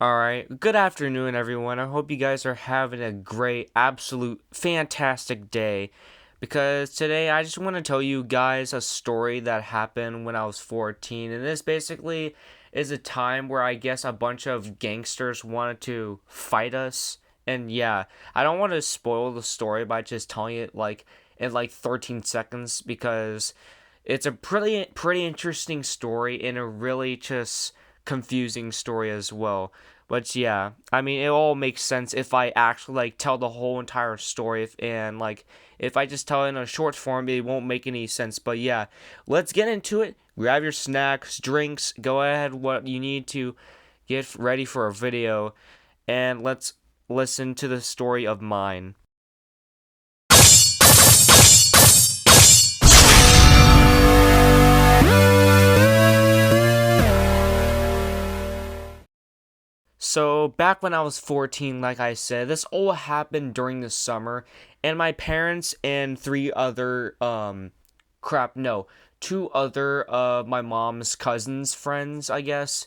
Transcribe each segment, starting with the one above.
Alright, good afternoon, everyone. I hope you guys are having a great, absolute, fantastic day. Because today I just want to tell you guys a story that happened when I was 14. And this basically is a time where I guess a bunch of gangsters wanted to fight us. And yeah, I don't want to spoil the story by just telling it in like 13 seconds because it's a pretty interesting story and a really just confusing story as well. But yeah, I mean, it all makes sense if I actually tell the whole entire story, if I just tell it in a short form, it won't make any sense. But yeah, let's get into it. Grab your snacks, drinks, go ahead what you need to get ready for a video, and let's listen to the story of mine. So, back when I was 14, like I said, this all happened during the summer, and my parents and two other my mom's cousins' friends, I guess,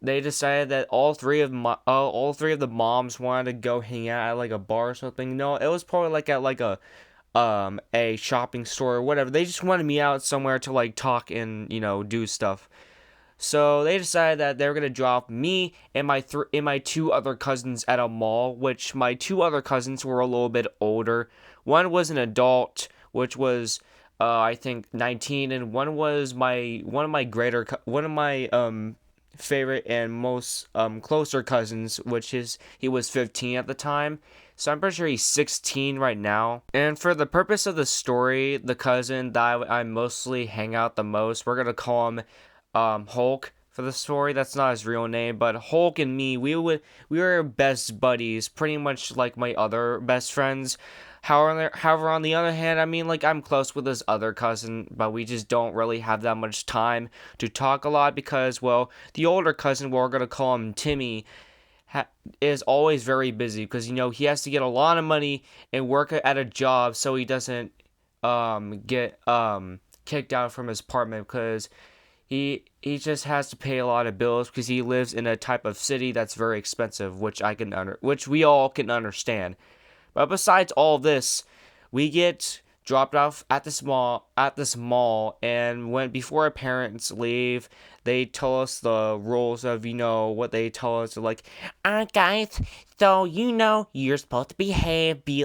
they decided that all three of the moms wanted to go hang out at like a bar or something. No, it was probably like at like a shopping store or whatever. They just wanted me out somewhere to like talk and, do stuff. So they decided that they were gonna drop me and my two other cousins at a mall, which my two other cousins were a little bit older. One was an adult, which was I think 19, and one was one of my favorite and most closer cousins, which is he was 15 at the time. So I'm pretty sure he's 16 right now. And for the purpose of the story, the cousin that I mostly hang out the most, we're gonna call him Hulk for the story. That's not his real name, but Hulk and me, we were best buddies, pretty much like my other best friends. However, on the other hand, I mean, like I'm close with his other cousin, but we just don't really have that much time to talk a lot because, well, the older cousin, we're gonna call him Timmy, is always very busy because he has to get a lot of money and work at a job so he doesn't get kicked out from his apartment because he just has to pay a lot of bills because he lives in a type of city that's very expensive, which we all can understand. But besides all this, we get dropped off at this mall, and when before our parents leave, they tell us the rules of what they tell us. They're like, guys, so you're supposed to be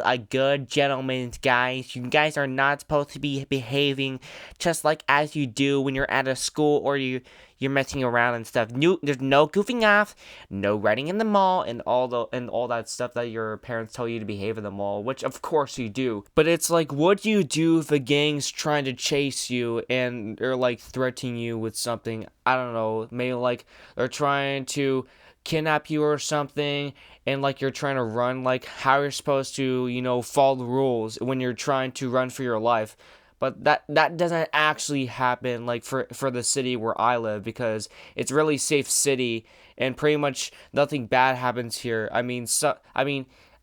a good gentleman, guys. You guys are not supposed to be behaving just like as you do when you're at a school or you're messing around and stuff. There's no goofing off, no running in the mall, and all that stuff that your parents tell you to behave in the mall, which of course you do. But it's like, what do you do if the gang's trying to chase you and they're like threatening you with something? I don't know, maybe like they're trying to kidnap you or something, and like you're trying to run, like how you're supposed to, follow the rules when you're trying to run for your life. But that doesn't actually happen like for the city where I live because it's really safe city and pretty much nothing bad happens here. I mean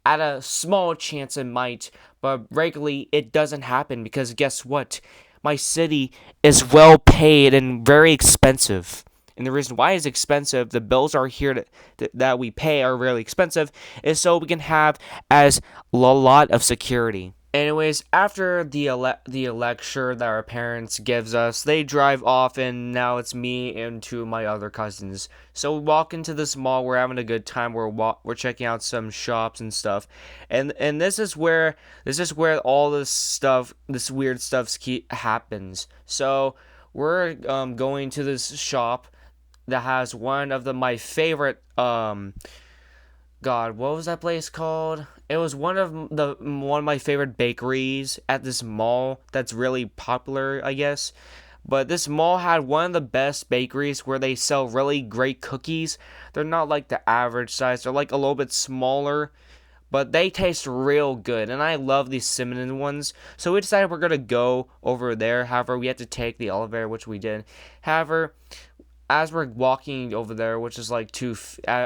at a small chance it might, but regularly it doesn't happen because guess what? My city is well paid and very expensive. And the reason why it's expensive, the bills are here that we pay are really expensive, is so we can have as a lot of security. Anyways, after the lecture that our parents gives us, they drive off, and now it's me and two of my other cousins. So we walk into this mall. We're having a good time. We're checking out some shops and stuff, and this is where all this weird stuff happens. So we're going to this shop that has one of my favorite God, what was that place called? It was one of my favorite bakeries at this mall that's really popular, I guess. But this mall had one of the best bakeries where they sell really great cookies. They're not like the average size. They're like a little bit smaller, but they taste real good, and I love these cinnamon ones. So we decided we're gonna go over there. However, we had to take the elevator, which we did. However, as we're walking over there, which is like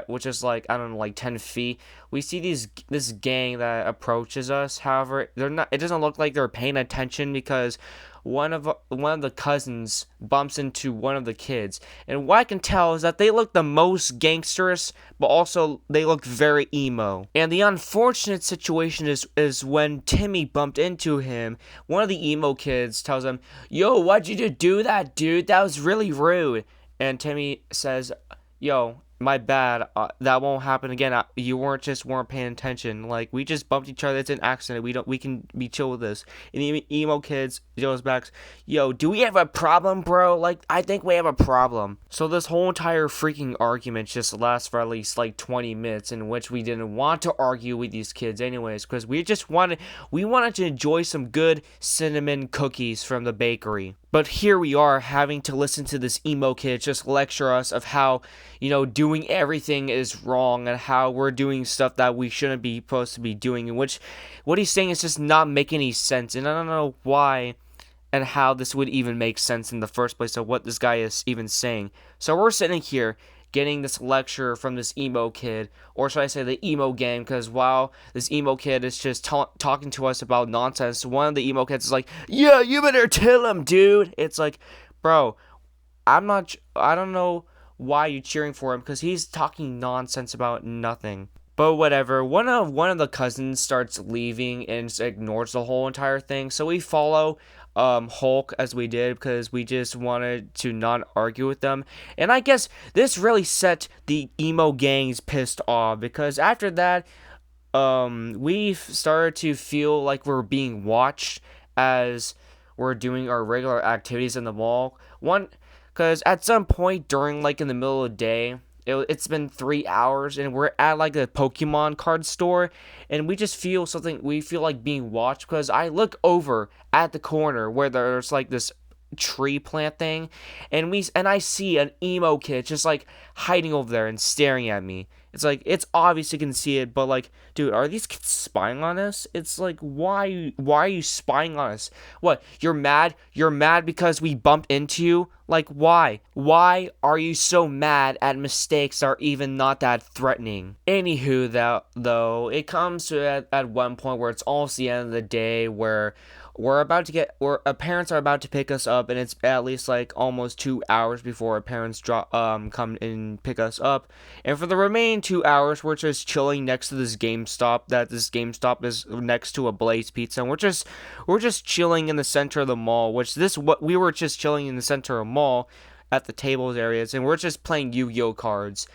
which is like I don't know, like 10 feet, we see this gang that approaches us. However, they're not. It doesn't look like they're paying attention because one of the cousins bumps into one of the kids, and what I can tell is that they look the most gangsterous, but also they look very emo. And the unfortunate situation is when Timmy bumped into him, one of the emo kids tells him, "Yo, why'd you do that, dude? That was really rude." And Timmy says, "Yo, my bad. That won't happen again. You weren't paying attention. Like, we just bumped each other. It's an accident. We can be chill with this." And the emo kids goes back, "Yo, do we have a problem, bro? Like, I think we have a problem." So this whole entire freaking argument just lasts for at least like 20 minutes, in which we didn't want to argue with these kids anyways, because we wanted to enjoy some good cinnamon cookies from the bakery. But here we are having to listen to this emo kid just lecture us of how, doing everything is wrong and how we're doing stuff that we shouldn't be supposed to be doing, in which what he's saying is just not making any sense. And I don't know why and how this would even make sense in the first place of what this guy is even saying. So we're sitting here getting this lecture from this emo kid, or should I say the emo gang, because while this emo kid is just talking to us about nonsense, one of the emo kids is like, "Yeah, you better tell him, dude." It's like, bro, I don't know why you're cheering for him, because he's talking nonsense about nothing. But whatever, one of the cousins starts leaving and just ignores the whole entire thing. So we follow Hulk as we did, because we just wanted to not argue with them. And I guess this really set the emo gangs pissed off, because after that, we started to feel like we're being watched as we're doing our regular activities in the mall. Because at some point during, like, in the middle of the day, it's been 3 hours and we're at like a Pokemon card store, and we just feel we feel like being watched, because I look over at the corner where there's like this tree plant thing, and I see an emo kid just like hiding over there and staring at me. It's like, it's obvious you can see it, but like, dude, are these kids spying on us? It's like, why are you spying on us? What, you're mad? You're mad because we bumped into you? Like, why? Why are you so mad at mistakes that are even not that threatening? Anywho, though, it comes to at one point where it's almost the end of the day, where our parents are about to pick us up, and it's at least like almost 2 hours before our parents come and pick us up. And for the remaining 2 hours, we're just chilling next to this GameStop. This GameStop is next to a Blaze Pizza, and we're just chilling in the center of the mall. We were just chilling in the center of the mall at the tables areas, and we're just playing Yu-Gi-Oh cards.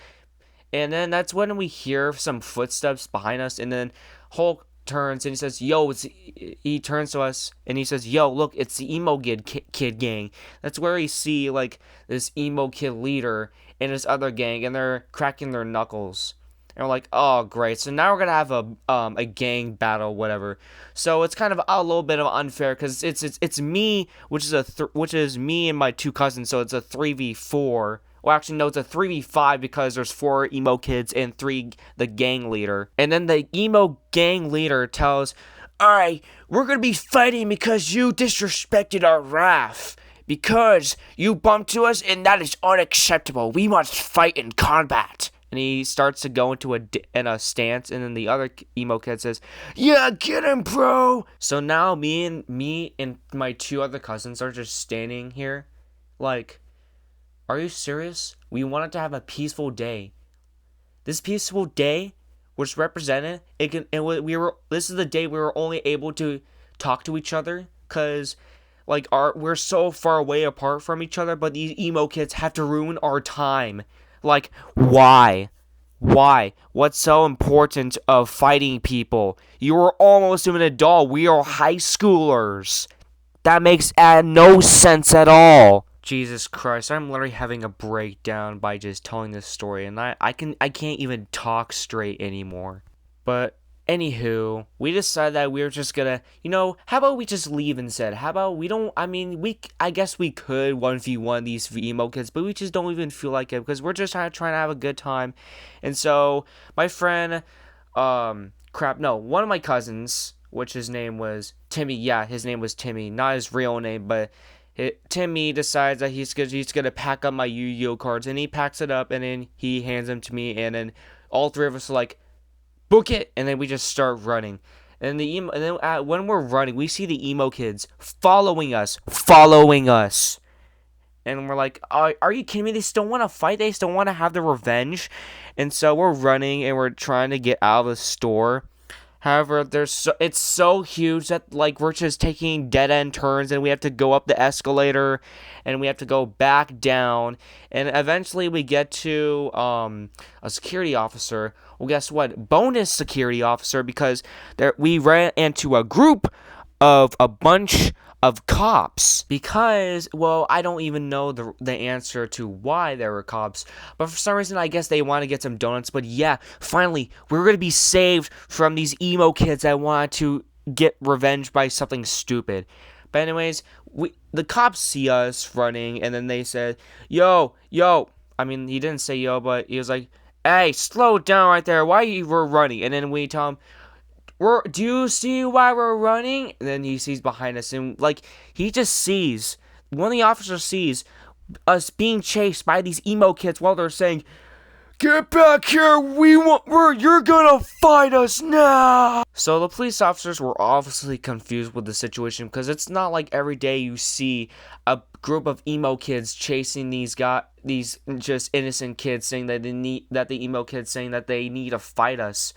And then that's when we hear some footsteps behind us, and then Hulk turns and he says, "Yo," he turns to us and he says, "Yo, look, it's the emo kid gang." That's where we see like this emo kid leader and his other gang, and they're cracking their knuckles. And we're like, "Oh, great! So now we're gonna have a gang battle, whatever." So it's kind of a little bit of unfair, because it's me, which is me and my two cousins. So it's a 3v4. Well, actually, no, it's a 3v5, because there's 4 emo kids and 3 the gang leader. And then the emo gang leader tells, "Alright, we're gonna be fighting because you disrespected our RAF. Because you bumped to us, and that is unacceptable. We must fight in combat." And he starts to go into a stance, and then the other emo kid says, "Yeah, get him, bro." So now me and my 2 other cousins are just standing here, like, are you serious? We wanted to have a peaceful day. This peaceful day was represented. This is the day we were only able to talk to each other, because like we're so far away apart from each other. But these emo kids have to ruin our time. Like, why? Why? What's so important of fighting people? You are almost an adult. We are high schoolers. That makes no sense at all. Jesus Christ, I'm literally having a breakdown by just telling this story, and I can't even talk straight anymore. But anywho, we decided that we were just gonna, how about we just leave instead? How about I guess we could 1v1 these emo kids, but we just don't even feel like it, because we're just trying to have a good time. And so my friend, one of my cousins, which his name was Timmy. Yeah, his name was Timmy, not his real name, but Timmy decides that he's gonna pack up my Yu-Gi-Oh cards, and he packs it up, and then he hands them to me, and then all 3 of us are like, "Book it," and then we just start running. And then when we're running, we see the emo kids following us. And we're like, are you kidding me? They still want to fight. They still want to have their revenge. And so we're running and we're trying to get out of the store. However, it's so huge that like we're just taking dead end turns and we have to go up the escalator and we have to go back down, and eventually we get to a security officer. Well, guess what? Bonus security officer, because we ran into a group of a bunch of cops, because, well, I don't even know the answer to why there were cops, but for some reason I guess they want to get some donuts. But yeah, finally we're gonna be saved from these emo kids that wanted to get revenge by something stupid. But anyways, the cops see us running, and then they said, yo, I mean, he didn't say yo, but he was like, hey, slow down right there, why you were running? And then we tell him, do you see why we're running? And then he sees behind us, and like he just sees, one of the officers sees us being chased by these emo kids while they're saying, "Get back here! You're gonna fight us now!" So the police officers were obviously confused with the situation, because it's not like every day you see a group of emo kids chasing these just innocent kids, saying that the emo kids saying that they need to fight us.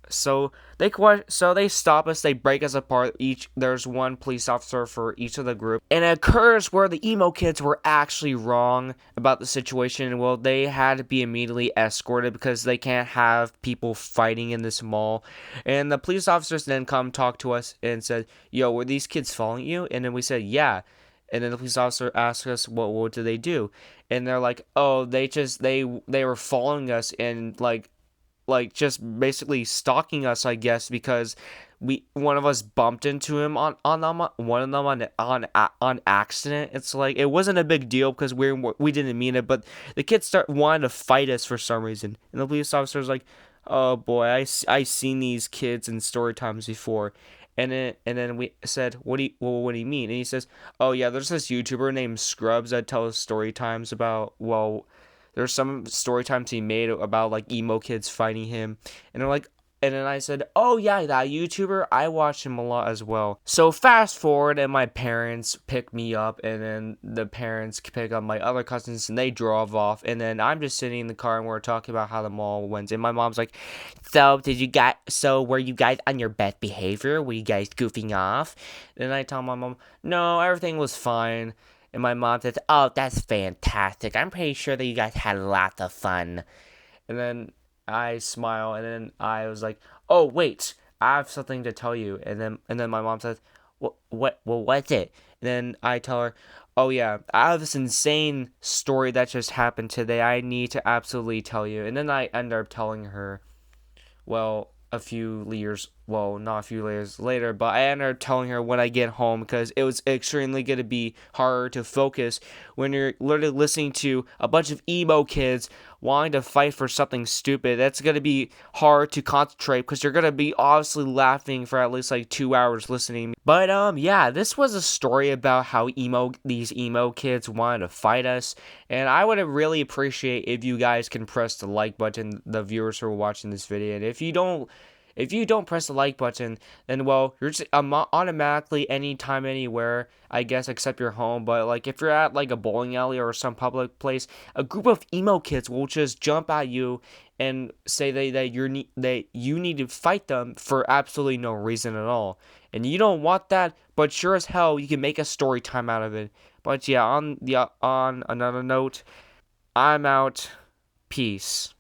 So they stop us, they break us apart. There's one police officer for each of the group. And it occurs where the emo kids were actually wrong about the situation. Well, they had to be immediately escorted because they can't have people fighting in this mall. And the police officers then come talk to us and said, "Yo, were these kids following you?" And then we said, "Yeah." And then the police officer asked us, what did they do? And they're like, "Oh, they were following us and like just basically stalking us, I guess, because one of us bumped into him on one of them on accident." It's like, it wasn't a big deal because we didn't mean it, but the kids wanted to fight us for some reason, and the police officer's like, "Oh boy, I seen these kids in story times before." And then we said, what do you mean? And he says, "Oh yeah, there's this YouTuber named Scrubs that tells story times about, well, there's some story times he made about like emo kids fighting him." And they're like, and then I said, "Oh yeah, that YouTuber, I watch him a lot as well." So fast forward, and my parents pick me up, and then the parents pick up my other cousins, and they drove off. And then I'm just sitting in the car, and we're talking about how the mall went. And my mom's like, so were you guys on your best behavior? Were you guys goofing off?" And I tell my mom, "No, everything was fine." And my mom says, "Oh, that's fantastic. I'm pretty sure that you guys had lots of fun." And then I smile, and then I was like, "Oh, wait, I have something to tell you." And then my mom says, what's it?" And then I tell her, "Oh yeah, I have this insane story that just happened today. I need to absolutely tell you." And then I end up telling her, well, not a few years later, but I ended up telling her when I get home, because it was extremely going to be hard to focus when you're literally listening to a bunch of emo kids wanting to fight for something stupid. That's going to be hard to concentrate because you're going to be obviously laughing for at least like 2 hours listening. But yeah, this was a story about how these emo kids wanted to fight us, and I would really appreciate if you guys can press the like button, the viewers who are watching this video. And if you don't press the like button, then, well, you're just automatically anytime, anywhere, I guess, except your home. But like if you're at like a bowling alley or some public place, a group of emo kids will just jump at you and say that you need to fight them for absolutely no reason at all. And you don't want that, but sure as hell you can make a story time out of it. But yeah, on another note, I'm out. Peace.